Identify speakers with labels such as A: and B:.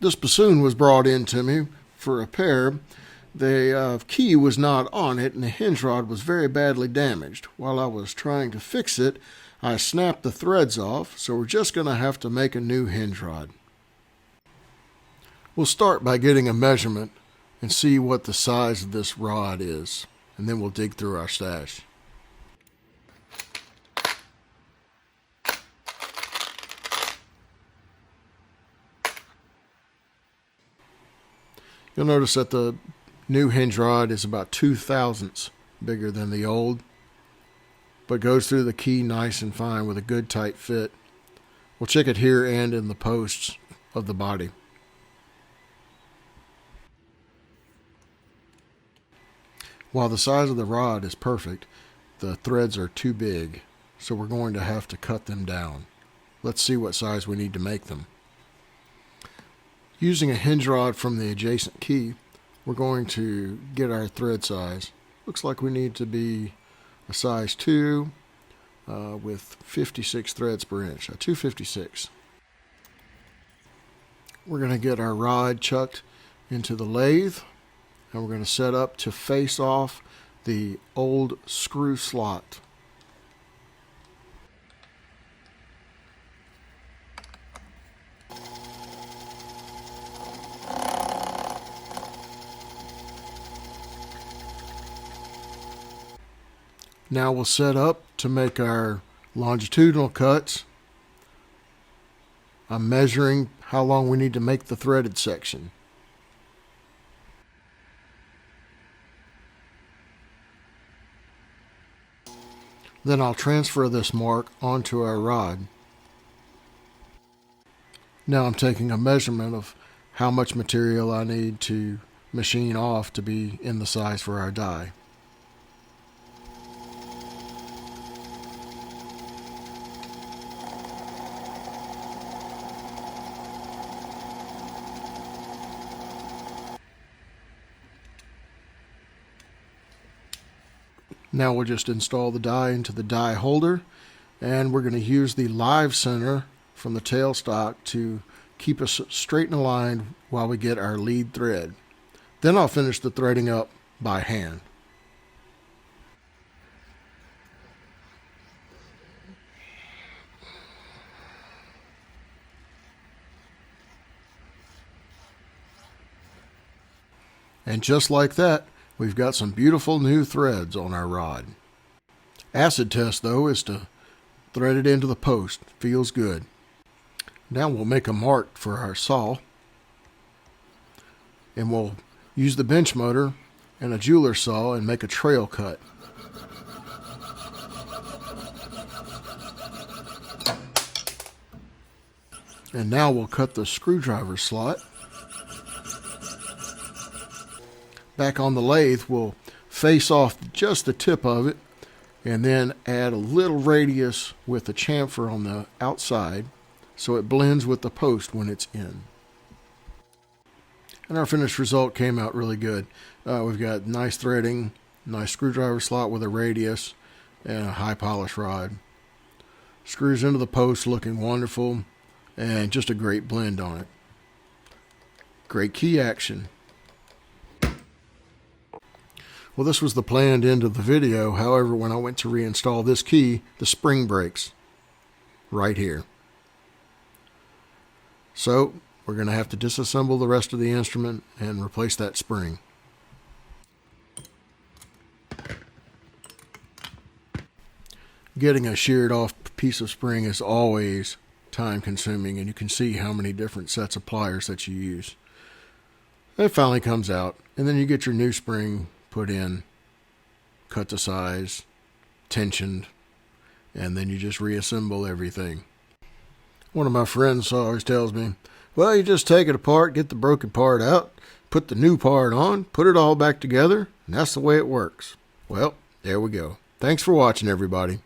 A: This bassoon was brought in to me for repair. The key was not on it, and the hinge rod was very badly damaged. While I was trying to fix it, I snapped the threads off, so we're just going to have to make a new hinge rod. We'll start by getting a measurement and see what the size of this rod is, and then we'll dig through our stash. You'll notice that the new hinge rod is about 2/1000ths bigger than the old, but goes through the key nice and fine with a good tight fit. We'll check it here and in the posts of the body. While the size of the rod is perfect, the threads are too big, so we're going to have to cut them down. Let's see what size we need to make them. Using a hinge rod from the adjacent key, we're going to get our thread size. Looks like we need to be a size 2 with 56 threads per inch, a 256. We're going to get our rod chucked into the lathe, and we're going to set up to face off the old screw slot. Now we'll set up to make our longitudinal cuts. I'm measuring how long we need to make the threaded section. Then I'll transfer this mark onto our rod. Now I'm taking a measurement of how much material I need to machine off to be in the size for our die. Now we'll just install the die into the die holder, and we're going to use the live center from the tailstock to keep us straight and aligned while we get our lead thread. Then I'll finish the threading up by hand. And just like that, we've got some beautiful new threads on our rod. Acid test, though, is to thread it into the post. Feels good. Now we'll make a mark for our saw, and we'll use the bench motor and a jeweler saw and make a trail cut. And now we'll cut the screwdriver slot. Back on the lathe, we'll face off just the tip of it and then add a little radius with a chamfer on the outside so it blends with the post when it's in. And our finished result came out really good. We've got nice threading, nice screwdriver slot with a radius, and a high polish rod. Screws into the post looking wonderful, and just a great blend on it. Great key action. Well, this was the planned end of the video. However, when I went to reinstall this key, the spring breaks right here. So we're going to have to disassemble the rest of the instrument and replace that spring. Getting a sheared off piece of spring is always time consuming, and you can see how many different sets of pliers that you use. It finally comes out, and then you get your new spring put in, cut to size, tensioned, and then you just reassemble everything. One of my friends always tells me, well, you just take it apart, get the broken part out, put the new part on, put it all back together, and that's the way it works. Well, there we go. Thanks for watching, everybody.